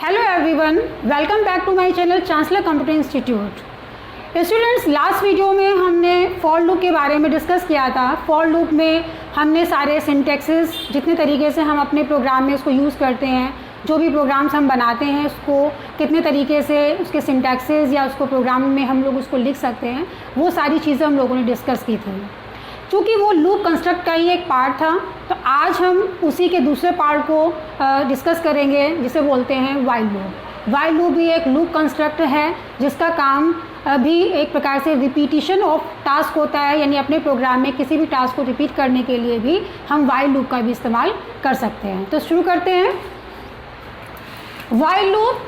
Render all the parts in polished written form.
Hello everyone, welcome back to my channel chancellor computer institute. Students, last video में हमने for loop के बारे में डिस्कस किया था। फॉर लूप में हमने सारे सिंटैक्सेस जितने तरीके से हम अपने प्रोग्राम में उसको यूज़ करते हैं, जो भी प्रोग्राम्स हम बनाते हैं उसको कितने तरीके से उसके सिंटैक्सेस या उसको प्रोग्राम में हम लोग उसको लिख सकते हैं, वो सारी चीज़ें हम लोगों ने डिस्कस की थी। क्योंकि वो लूप कंस्ट्रक्ट का ही एक पार्ट था, तो आज हम उसी के दूसरे पार्ट को डिस्कस करेंगे, जिसे बोलते हैं वाइल लूप। वाइल लूप भी एक लूप कंस्ट्रक्ट है जिसका काम भी एक प्रकार से रिपीटिशन ऑफ टास्क होता है, यानी अपने प्रोग्राम में किसी भी टास्क को रिपीट करने के लिए भी हम वाइल लूप का भी इस्तेमाल कर सकते हैं। तो शुरू करते हैं। While loop,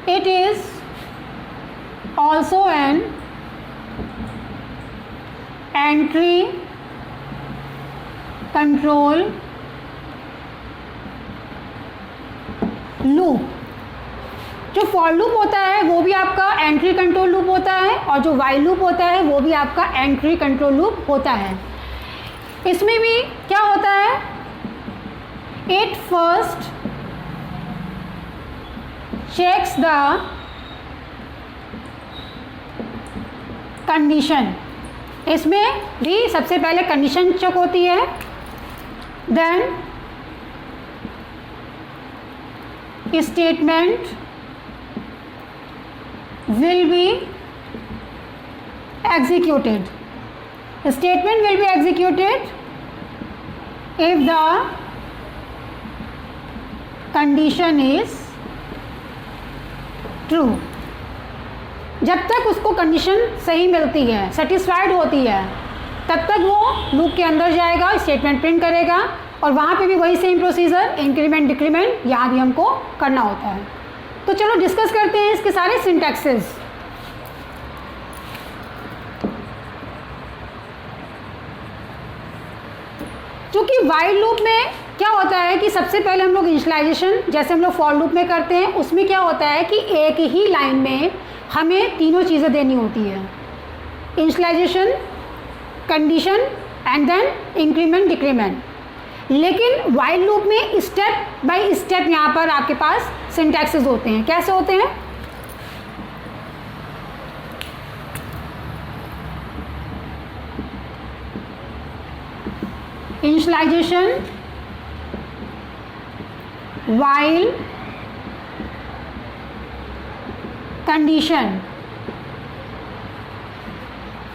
it is also an entry control loop. जो फॉर लूप होता है वो भी आपका एंट्री कंट्रोल लूप होता है, और जो वाइल लूप होता है वो भी आपका एंट्री कंट्रोल लूप होता है। इसमें भी क्या होता है, it first checks the condition. इसमें भी सबसे पहले कंडीशन चेक होती है, then statement will be executed. Statement will be executed if the condition is true. जब तक उसको कंडीशन सही मिलती है, सेटिस्फाइड होती है, तब तक वो लूप के अंदर जाएगा, स्टेटमेंट प्रिंट करेगा, और वहाँ पे भी वही सेम प्रोसीजर, इंक्रीमेंट डिक्रीमेंट यहाँ भी हमको करना होता है। तो चलो डिस्कस करते हैं इसके सारे सिंटैक्सेस। क्योंकि वाइल लूप में क्या होता है कि सबसे पहले हम लोग इनिशियलाइजेशन, जैसे हम लोग फॉर लूप में करते हैं, उसमें क्या होता है कि एक ही लाइन में हमें तीनों चीज़ें देनी होती है, initialisation, condition and then increment decrement. लेकिन वाइल लूप में स्टेप बाय स्टेप यहाँ पर आपके पास सिंटैक्सेस होते हैं। कैसे होते हैं, initialisation, while, condition,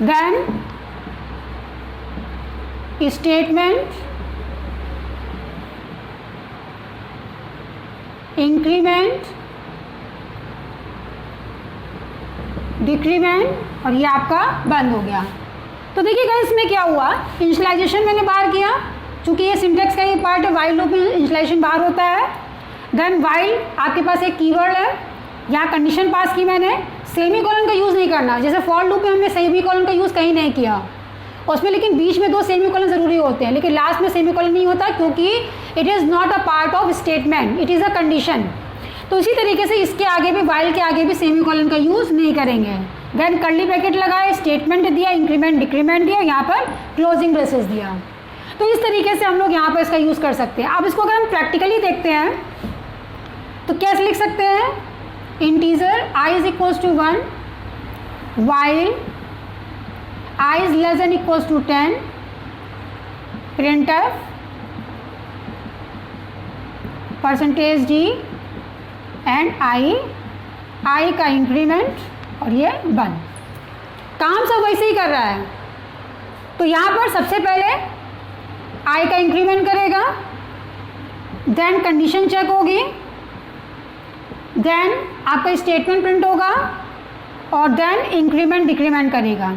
then statement, increment, decrement, और ये आपका बंद हो गया। तो देखिएगा इसमें क्या हुआ, इनिशियलाइजेशन मैंने बाहर किया, चूँकि ये सिंटैक्स का ही पार्ट है। वाइल लूप में इनिशियलाइजेशन बाहर होता है। देन वाइल, आपके पास एक कीवर्ड है, यहाँ कंडीशन पास की मैंने, सेमीकोलन का यूज़ नहीं करना। जैसे फॉर लूप में हमने सेमीकोलन का यूज़ कहीं नहीं किया उसमें, लेकिन बीच में 2 सेमीकोलन ज़रूरी होते हैं, लेकिन लास्ट में सेमीकोलन नहीं होता, क्योंकि it is not a part of statement, it is a condition. तो इसी तरीके से इसके आगे भी, वाइल के आगे भी सेमीकोलन का यूज़ नहीं करेंगे। देन कर्ली ब्रैकेट लगाए, स्टेटमेंट दिया, इंक्रीमेंट डिक्रीमेंट दिया, यहाँ पर क्लोजिंग ब्रेसेस दिया। तो इस तरीके से हम लोग यहाँ पर इसका यूज़ कर सकते हैं। अब इसको अगर हम प्रैक्टिकली देखते हैं तो कैसे लिख सकते हैं, integer i is equals to 1, while i is less than equals to 10, printf %d and i का इंक्रीमेंट और ये 1। काम सब वैसे ही कर रहा है। तो यहाँ पर सबसे पहले i का इंक्रीमेंट करेगा, देन कंडीशन चेक होगी, देन आपका स्टेटमेंट प्रिंट होगा, और देन इंक्रीमेंट डिक्रीमेंट करेगा,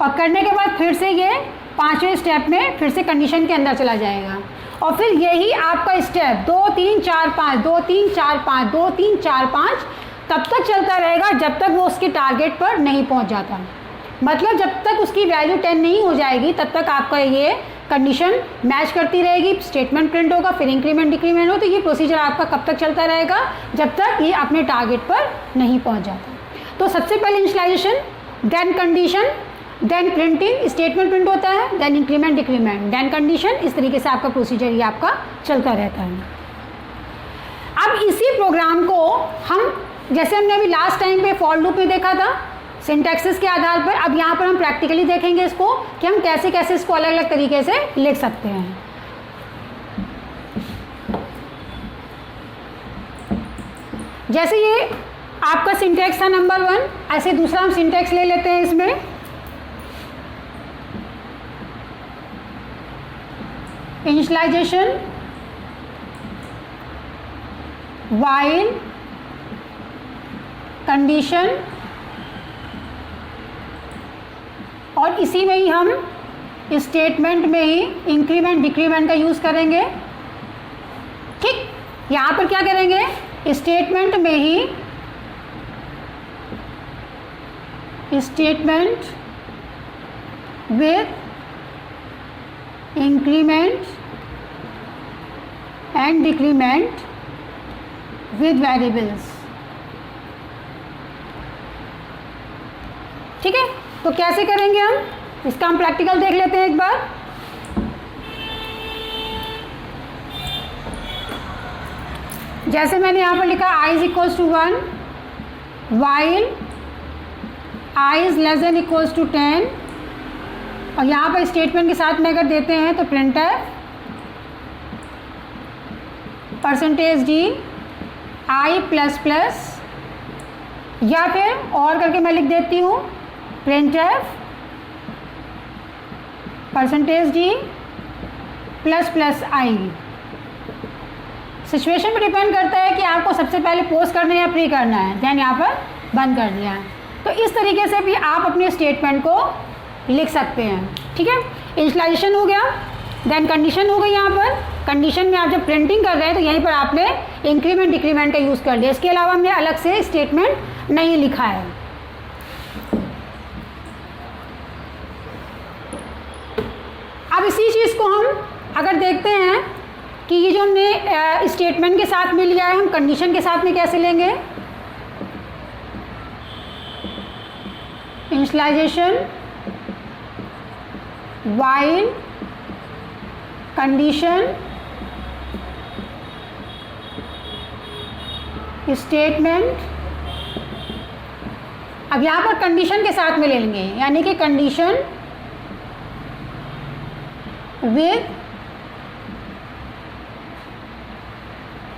और करने के बाद फिर से ये 5वें स्टेप में फिर से कंडीशन के अंदर चला जाएगा, और फिर यही आपका स्टेप 2 3 4 5 2 3 4 5 2 3 4 5 तब तक चलता रहेगा जब तक वो उसके टारगेट पर नहीं पहुंच जाता। मतलब जब तक उसकी वैल्यू 10 नहीं हो जाएगी तब तक आपका ये कंडीशन मैच करती रहेगी, स्टेटमेंट प्रिंट होगा, फिर इंक्रीमेंट डिक्रीमेंट हो। तो ये प्रोसीजर आपका कब तक चलता रहेगा, जब तक ये अपने टारगेट पर नहीं पहुंच जाता। तो सबसे पहले initialisation, then condition, then printing, statement print होता है, then increment decrement, then condition. इस तरीके से आपका प्रोसीजर ये आपका चलता रहता है। अब अब इसी प्रोग्राम को हम, जैसे हमने अभी लास्ट टाइम पे फॉर लूप में देखा था सिंटैक्सिस के आधार पर, अब यहाँ पर हम प्रैक्टिकली देखेंगे इसको कि हम कैसे कैसे इसको अलग अलग तरीके से लिख सकते हैं। जैसे ये आपका सिंटैक्स था नंबर 1, ऐसे दूसरा हम सिंटैक्स ले लेते हैं इसमें। इनिशियलाइजेशन व्हाइल कंडीशन, और इसी में ही हम स्टेटमेंट में ही इंक्रीमेंट डिक्रीमेंट का यूज़ करेंगे। ठीक, यहाँ पर क्या करेंगे, स्टेटमेंट में ही statement with increment and decrement with variables. ठीक है, तो कैसे करेंगे हम, इसका हम प्रैक्टिकल देख लेते हैं एक बार। जैसे मैंने यहाँ पर लिखा i is equals to 1, while i is less than equals to 10, और यहाँ पर स्टेटमेंट के साथ में अगर देते हैं तो printf %d i plus plus, या फिर और करके मैं लिख देती हूँ printf %d plus plus i। Situation पर डिपेंड करता है कि आपको सबसे पहले पोस्ट करना है या प्री करना है, देन यहाँ पर बंद कर दिया है। तो इस तरीके से भी आप अपने स्टेटमेंट को लिख सकते हैं। ठीक है, इनिशियलाइजेशन हो गया, देन कंडीशन हो गई। यहाँ पर कंडीशन में आप जब प्रिंटिंग कर रहे हैं तो यहीं पर आपने इंक्रीमेंट डिक्रीमेंट का यूज़ कर लिया, इसके अलावा हमने अलग से स्टेटमेंट नहीं लिखा है। अब इसी चीज़ को हम अगर देखते हैं कि ये जो हमने स्टेटमेंट के साथ में लिया है, हम कंडीशन के साथ में कैसे लेंगे। इनिशियलाइजेशन व्हाइल कंडीशन स्टेटमेंट, अब यहाँ पर कंडीशन के साथ में ले लेंगे, यानी कि कंडीशन विद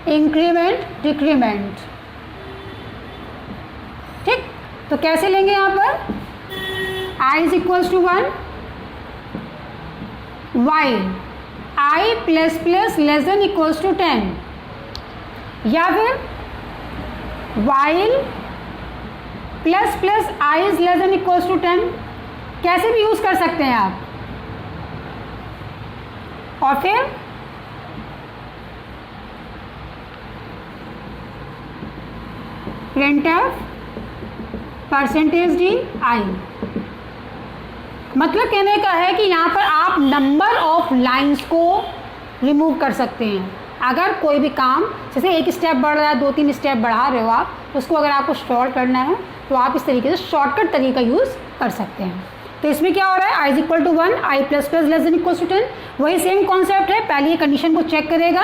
इंक्रीमेंट डिक्रीमेंट। ठीक, तो कैसे लेंगे यहाँ पर, i is equals to 1, while i plus plus less than equals to 10, या फिर while plus plus i is less than equals to 10, कैसे भी यूज़ कर सकते हैं आप। और फिर प्रिंटफ %d i। मतलब कहने का है कि यहाँ पर आप नंबर ऑफ लाइंस को रिमूव कर सकते हैं। अगर कोई भी काम जैसे एक स्टेप बढ़ रहा है, 2-3 स्टेप बढ़ा रहे हो आप, उसको अगर आपको शॉर्ट करना है तो आप इस तरीके से शॉर्टकट तरीका यूज़ कर सकते हैं। तो इसमें क्या हो रहा है, i is equal to 1, i plus plus less than equal to 10, वही सेम कॉन्सेप्ट है। पहले ये कंडीशन को चेक करेगा,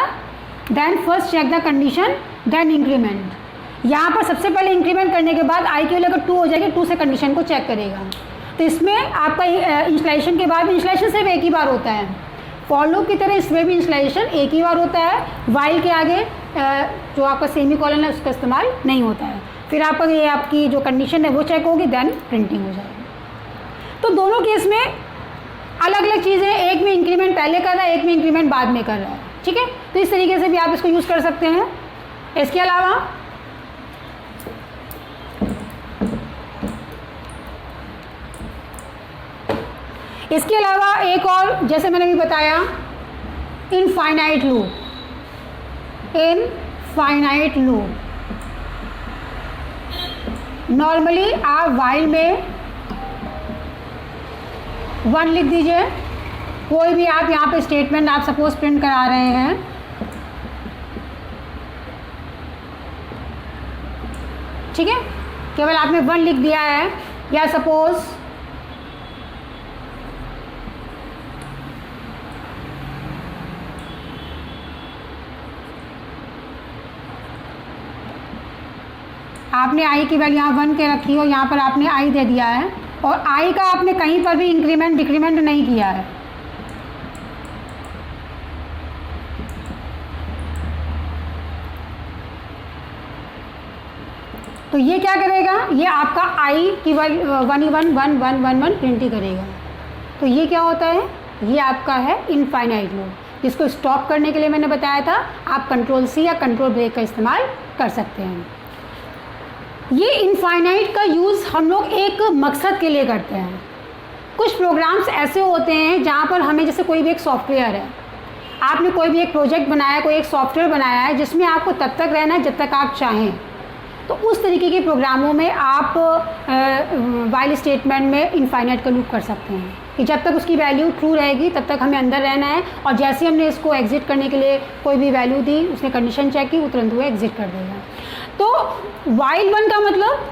then first check the condition, then increment. यहाँ पर सबसे पहले इंक्रीमेंट करने के बाद i की वैल्यू अगर 2 हो जाएगी, 2 से कंडीशन को चेक करेगा। तो इसमें आपका इंस्टॉलेशन के बाद इंस्टॉलेशन सिर्फ एक ही बार होता है। फॉर लूप की तरह इसमें भी इंस्टॉलेशन एक ही बार होता है। वाइल के आगे जो आपका सेमी कॉलन है उसका इस्तेमाल नहीं होता है। फिर आपका ये आपकी जो कंडीशन है वो चेक होगी, देन प्रिंटिंग हो जाएगी। तो दोनों केस में अलग अलग चीज़ें, एक में इंक्रीमेंट पहले कर रहा है, एक में इंक्रीमेंट बाद में कर रहा है। ठीक है, तो इस तरीके से भी आप इसको यूज़ कर सकते हैं। इसके अलावा एक और, जैसे मैंने भी बताया, infinite loop. Infinite loop normally आप वाइल में 1 लिख दीजिए। कोई भी आप यहाँ पे स्टेटमेंट आप सपोज प्रिंट करा रहे हैं, ठीक है, केवल आपने 1 लिख दिया है। या सपोज आपने आई की वैल्यू यहाँ 1 के रखी हो, यहाँ पर आपने आई दे दिया है और आई का आपने कहीं पर भी इंक्रीमेंट डिक्रीमेंट नहीं किया है। तो ये क्या करेगा, ये आपका आई की 1 प्रिंट ही करेगा। तो ये क्या होता है, ये आपका है इनफाइनाइट लूप, जिसको स्टॉप करने के लिए मैंने बताया था आप कंट्रोल सी या कंट्रोल ब्रेक का इस्तेमाल कर सकते हैं। ये इनफाइनाइट का यूज़ हम लोग एक मकसद के लिए करते हैं। कुछ प्रोग्राम्स ऐसे होते हैं जहाँ पर हमें, जैसे कोई भी एक सॉफ्टवेयर है, आपने कोई भी एक प्रोजेक्ट बनाया, कोई एक सॉफ्टवेयर बनाया है जिसमें आपको तब तक रहना है जब तक आप चाहें, तो उस तरीके के प्रोग्रामों में आप वाइल स्टेटमेंट में इनफाइनाइट का लूप कर सकते हैं कि जब तक उसकी वैल्यू ट्रू रहेगी तब तक हमें अंदर रहना है, और जैसे हमने इसको एग्जिट करने के लिए कोई भी वैल्यू दी, उसने कंडीशन चेक की, वो तुरंत हुए एग्जिट कर देगा। तो वाइल 1 का मतलब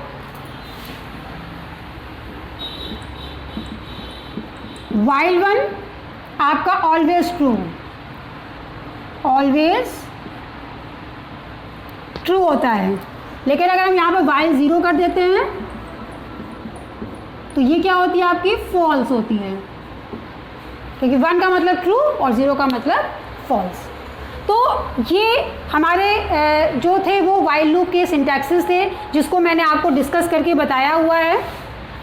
वाइल 1 आपका ऑलवेज ट्रू, ऑलवेज ट्रू होता है। लेकिन अगर हम यहाँ पर वाइल 0 कर देते हैं तो ये क्या होती है, आपकी फॉल्स होती है, क्योंकि 1 का मतलब ट्रू और 0 का मतलब फॉल्स। तो ये हमारे जो थे वो वाइल लूप के सिंटैक्सेस थे, जिसको मैंने आपको डिस्कस करके बताया हुआ है।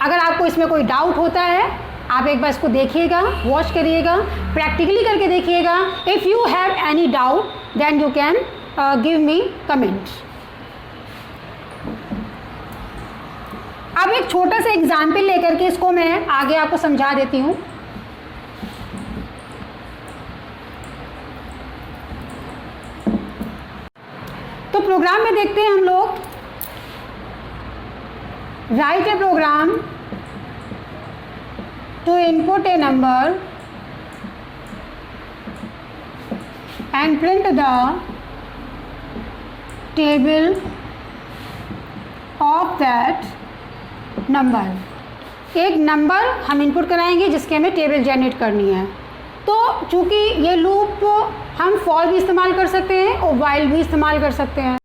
अगर आपको इसमें कोई डाउट होता है, आप एक बार इसको देखिएगा, वॉच करिएगा, प्रैक्टिकली करके देखिएगा। If you have any doubt then you can give me comment. अब एक छोटा सा एग्जाम्पल लेकर के इसको मैं आगे आपको समझा देती हूँ। तो प्रोग्राम में देखते हैं हम लोग, write a program to input a number and print the table of that number. एक नंबर हम इनपुट कराएंगे जिसके हमें टेबल जनरेट करनी है। तो चूँकि ये लूप हम फॉर भी इस्तेमाल कर सकते हैं और वाइल भी इस्तेमाल कर सकते हैं।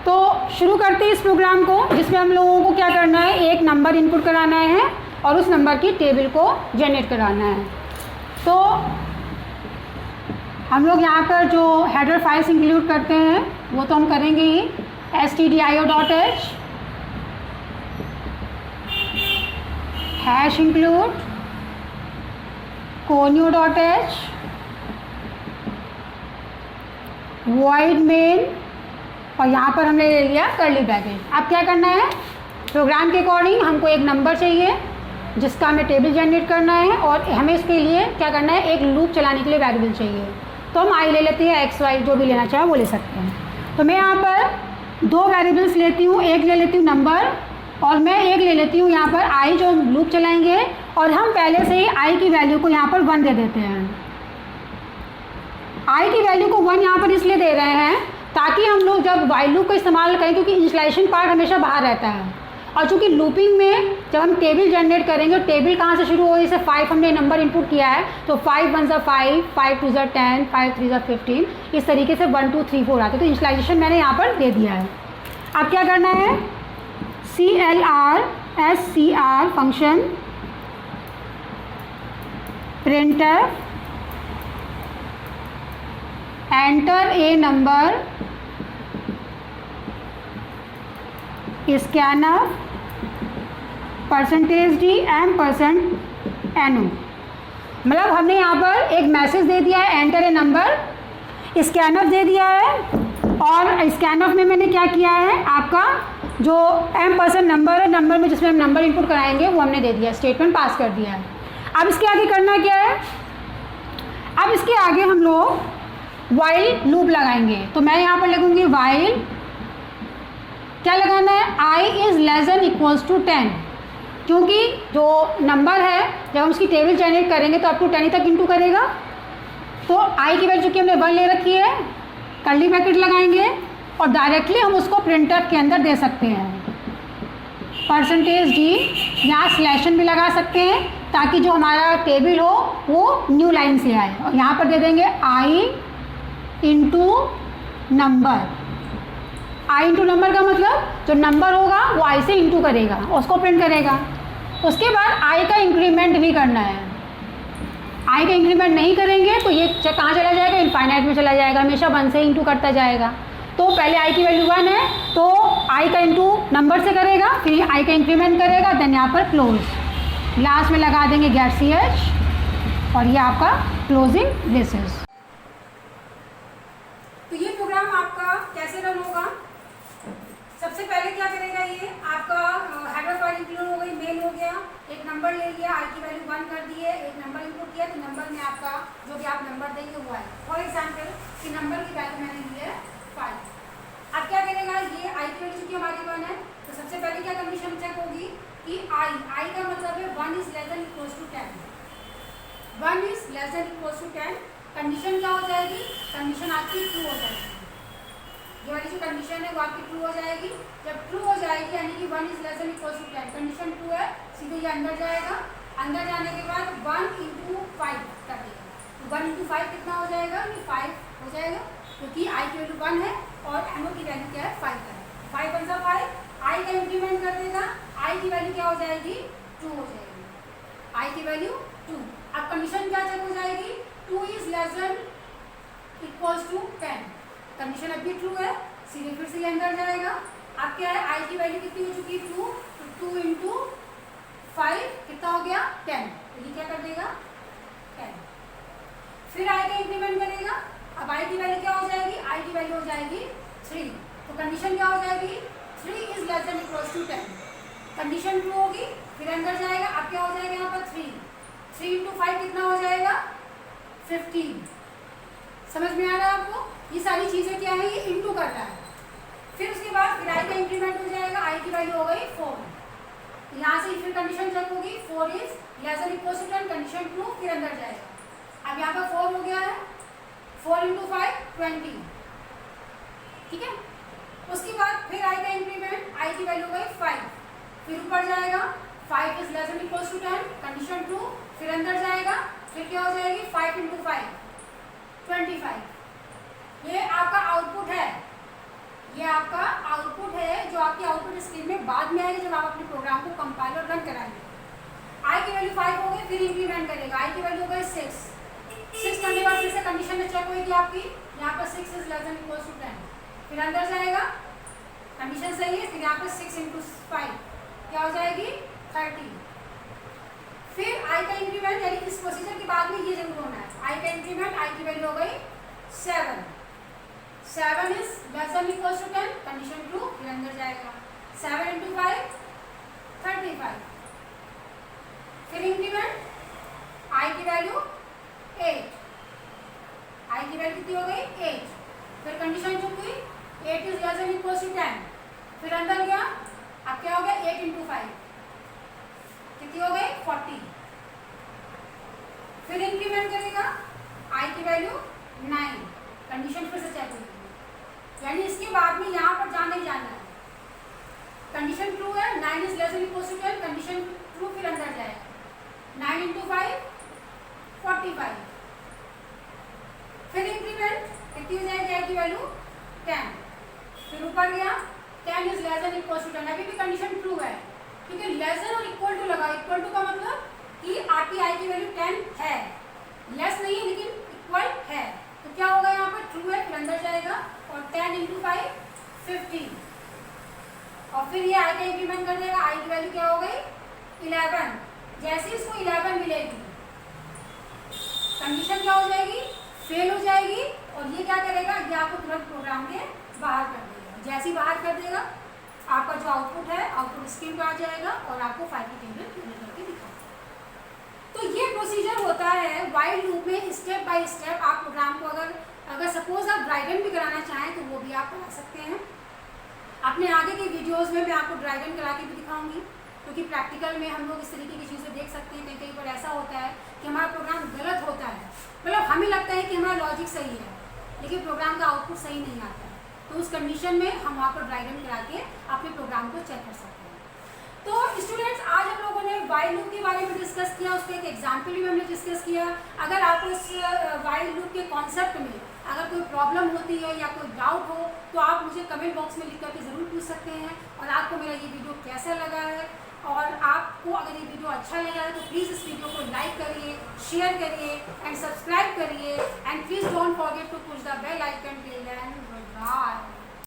तो शुरू करते हैं इस प्रोग्राम को, जिसमें हम लोगों को क्या करना है, एक नंबर इनपुट कराना है और उस नंबर की टेबल को जनरेट कराना है। तो हम लोग यहाँ पर जो हेडर फाइल्स इंक्लूड करते हैं वो तो हम करेंगे ही, stdio.h hash include conio.h void main, और यहाँ पर हमने ले लिया कर्ली ब्रैकेट। अब क्या करना है, प्रोग्राम के अकॉर्डिंग हमको एक नंबर चाहिए जिसका हमें टेबल जनरेट करना है, और हमें इसके लिए क्या करना है, एक लूप चलाने के लिए वेरिएबल चाहिए। तो हम आई ले लेते हैं, एक्स वाई जो भी लेना चाहे वो ले सकते हैं। तो मैं यहाँ पर 2 वेरिएबल्स लेती हूँ, एक ले लेती हूँ नंबर और मैं एक ले लेती हूँ यहाँ पर आई, जो हम लूप चलाएंगे, और हम पहले से ही आई की वैल्यू को यहाँ पर 1 दे देते हैं। आई की वैल्यू को 1 यहाँ पर इसलिए दे रहे हैं ताकि हम लोग जब वाइल लूप का इस्तेमाल करें, क्योंकि इनिशियलाइजेशन पार्ट हमेशा बाहर रहता है, और चूँकि लूपिंग में जब हम टेबल जनरेट करेंगे, टेबल कहाँ से शुरू हो, जैसे 5 हमने नंबर इनपुट किया है तो 5 1 ज़ा 5, 5 2 ज़ा 10, 5 3 ज़ा 15, इस तरीके से 1 2 3 4 आते हैं। तो इनिशियलाइजेशन मैंने यहाँ पर दे दिया है। अब क्या करना है, CLR function printer enter a number scanner %d %NO। मतलब हमने यहाँ पर एक मैसेज दे दिया है, एंटर ए नंबर, स्कैनर दे दिया है, और स्कैनर में मैंने क्या किया है, आपका जो %, नंबर है, नंबर में जिसमें हम नंबर इनपुट कराएंगे वो हमने दे दिया, स्टेटमेंट पास कर दिया है। अब इसके आगे करना क्या है, अब इसके आगे हम लोग वाइल लूप लगाएंगे। तो मैं यहाँ पर लगूंगी वाइल, क्या लगाना है, i is less than equals to 10, क्योंकि जो नंबर है जब हम उसकी टेबल जनरेट करेंगे तो अप टू 10 तक इंटू करेगा। तो i की वैल्यू चूँकि हमने 1 ले रखी है, कर्ली ब्रैकेट लगाएंगे और डायरेक्टली हम उसको प्रिंटर के अंदर दे सकते हैं, %d, यहाँ स्लैशन भी लगा सकते हैं ताकि जो हमारा टेबल हो वो न्यू लाइन से आए, और यहाँ पर दे देंगे i into number I into number का मतलब जो नंबर होगा वो आई से इंटू करेगा, उसको प्रिंट करेगा। उसके बाद आई का इंक्रीमेंट भी करना है। आई का इंक्रीमेंट नहीं करेंगे तो ये कहाँ चला जाएगा, इनफाइनाइट में चला जाएगा, हमेशा 1 से इंटू करता जाएगा। तो पहले आई की वैल्यू 1 है तो आई का इंटू नंबर से करेगा, फिर आई का इंक्रीमेंट करेगा, देन यहाँ पर क्लोज, लास्ट में लगा देंगे गैप सी एच और ये आपका क्लोजिंग ब्रेसेस। तो ये प्रोग्राम आपका कैसे रन होगा, सबसे पहले क्या करेगा, ये आपका हेडर फाइल इंक्लूड हो गई, मेल हो गया, एक नंबर ले लिया, आई की वैल्यू 1 कर दिए, एक नंबर इनपुट किया तो नंबर में आपका जो भी आप नंबर देंगे वो आएगा। फॉर एग्जाम्पल कि नंबर की वैल्यू मैंने ली है 5। अब क्या करेगा, ये आई की वैल्यू चूंकि हमारी 1 है तो सबसे पहले क्या कंडीशन चेक होगी कि आई का मतलब है 1 is less than equal to 10, 1 is less than equal to 10। Condition क्या हो जाएगी, कंडीशन आपकी ट्रू हो जाएगी, ये वाली जो कंडीशन है वो आपकी ट्रू हो जाएगी। जब ट्रू हो जाएगी यानी कि 1 is less than equal to 10, condition true है, सीधे ये अंदर जाएगा, अंदर जाने के बाद 1 इंटू 5 कर देगा, तो 1 इंटू 5 कितना हो जाएगा, 5 हो जाएगा, क्योंकि आई की वैल्यू 1 है और एमओ की वैल्यू क्या है 5 है, 5 1 सा 5, आई का इंक्रीमेंट कर देगा, आई की वैल्यू क्या हो जाएगी 2 हो जाएगी, आई की वैल्यू 2। अब कंडीशन क्या चेक हो जाएगी, 2 is less than equal to 10, condition अभी ट्रू है, सीधे फिर से अंदर जाएगा। अब क्या है, आई की वैल्यू कितनी हो चुकी है 2, तो 2 इंटू 5 कितना हो गया 10, तो ये क्या कर देगा 10। फिर आई का इंक्रीमेंट करेगा, अब आई की वैल्यू क्या हो जाएगी, आई की वैल्यू हो जाएगी 3, तो कंडीशन क्या हो जाएगी 3 is less than equal to 10, condition true होगी, फिर अंदर जाएगा, अब क्या हो जाएगा यहाँ पर 3 इंटू 5 कितना हो जाएगा 15। समझ में आ रहा है आपको, ये सारी चीजें क्या है, ये इंटू कर रहा है। फिर उसके बाद फिर आई का इंक्रीमेंट हो जाएगा, आई की वैल्यू हो गई 4, यहाँ से फिर कंडीशन चेक होगी 4 is less than equal to 10, condition true, फिर अंदर जाएगा। अब यहाँ पर 4 हो गया है, 4 इंटू 5 20, ठीक है। उसके बाद फिर आई का इंक्रीमेंट, आई की वैल्यू हो गई 5, फिर ऊपर जाएगा, 5 is less than equal to 10, condition true, फिर अंदर जाएगा, फिर क्या हो जाएगी 5 इंटू 5 25। ये आपका आउटपुट है, ये आपका आउटपुट है जो आपकी आउटपुट स्क्रीन में बाद में आएगी जब आप अपने प्रोग्राम को कंपाइल और रन कराएंगे। आई की वैल्यू 5 हो गई, फिर इंक्रीमेंट करेगा, आई की वैल्यू हो गई 6 करने के बाद फिर से कंडीशन में चेक होगी आपकी, यहाँ पर 6 is less than equal to 10, फिर अंदर जाएगा, कंडीशन सही है, फिर यहाँ पर 6 इंटू 5 क्या हो जाएगी 30। फिर आई का इंक्रीमेंट, यानी इस प्रोसीजर के बाद में ये जरूर होना है, आई का इंक्रीमेंट, आई की वैल्यू हो गई 7 is less than equal to 10, condition true, फिर अंदर जाएगा, 7 इंटू 5 35, फिर इंक्रीमेंट, आई की वैल्यू 8, आई की वैल्यू कितनी हो गई 8, फिर कंडीशन चुप हुई, 8 is less than equal to 10, फिर अंदर गया, अब क्या हो गया 8 इंटू 5 कितनी हो गई 40, फिर इंक्रीमेंट करेगा, आई की वैल्यू 9, कंडीशन फिर से चेक होगी, यानी इसके बाद में यहाँ पर जाने जाना है, कंडीशन ट्रू है, 9 is less than equal to 10, condition true, फिर अंदर जाएगा, 9 इंटू 5 45, फिर इंक्रीमेंट कितनी हो जाएगी, आई की वैल्यू 10, फिर ऊपर गया, 10 is less than equal to 10, अभी भी कंडीशन ट्रू है, क्योंकि less than or equal to लगा, इक्वल टू का मतलब कि आपकी आई की वैल्यू 10 है, लेस नहीं है लेकिन इक्वल है, तो क्या होगा यहाँ पर ट्रू है, फिर अंदर जाएगा और 10 इंटू 5 15, और फिर ये आई का इंक्रीमेंट कर देगा, आई की वैल्यू क्या हो गई 11, जैसे इसको 11 मिलेगी कंडीशन क्या हो जाएगी फेल हो जाएगी, और ये क्या करेगा, ये आपको तुरंत प्रोग्राम के बाहर कर देगा, जैसे ही बाहर कर देगा आपका जो आउटपुट है आउटपुट स्क्रीन पर आ जाएगा और आपको 5 की टेबल प्रिंट करके दिखाएगा। तो ये प्रोसीजर होता है व्हाइल लूप में, स्टेप बाय स्टेप आप प्रोग्राम को अगर सपोज आप ड्राई रन भी कराना चाहें तो वो भी आप करा सकते हैं। अपने आगे के वीडियोस में मैं आपको ड्राई रन करा के भी दिखाऊंगी, क्योंकि प्रैक्टिकल में हम लोग इस तरीके की चीज़ें देख सकते हैं। कई बार ऐसा होता है कि हमारा प्रोग्राम गलत होता है, मतलब हमें लगता है कि हमारा लॉजिक सही है लेकिन प्रोग्राम का आउटपुट सही नहीं आता है, तो उस कंडीशन में हम वहाँ पर ड्राई रन करा के अपने प्रोग्राम को चेक कर सकते हैं। तो स्टूडेंट्स आज हम लोगों ने वाइल लूप के बारे में डिस्कस किया, उसका एक एग्जाम्पल भी हमने डिस्कस किया। अगर आपको इस वाइल लूप के कॉन्सेप्ट में अगर कोई प्रॉब्लम होती है या कोई डाउट हो तो आप मुझे कमेंट बॉक्स में लिख करके ज़रूर पूछ सकते हैं। और आपको मेरा ये वीडियो कैसा लगा है, और आपको अगर ये वीडियो अच्छा लगा है तो प्लीज़ इस वीडियो को लाइक करिए, शेयर करिए एंड सब्सक्राइब करिए एंड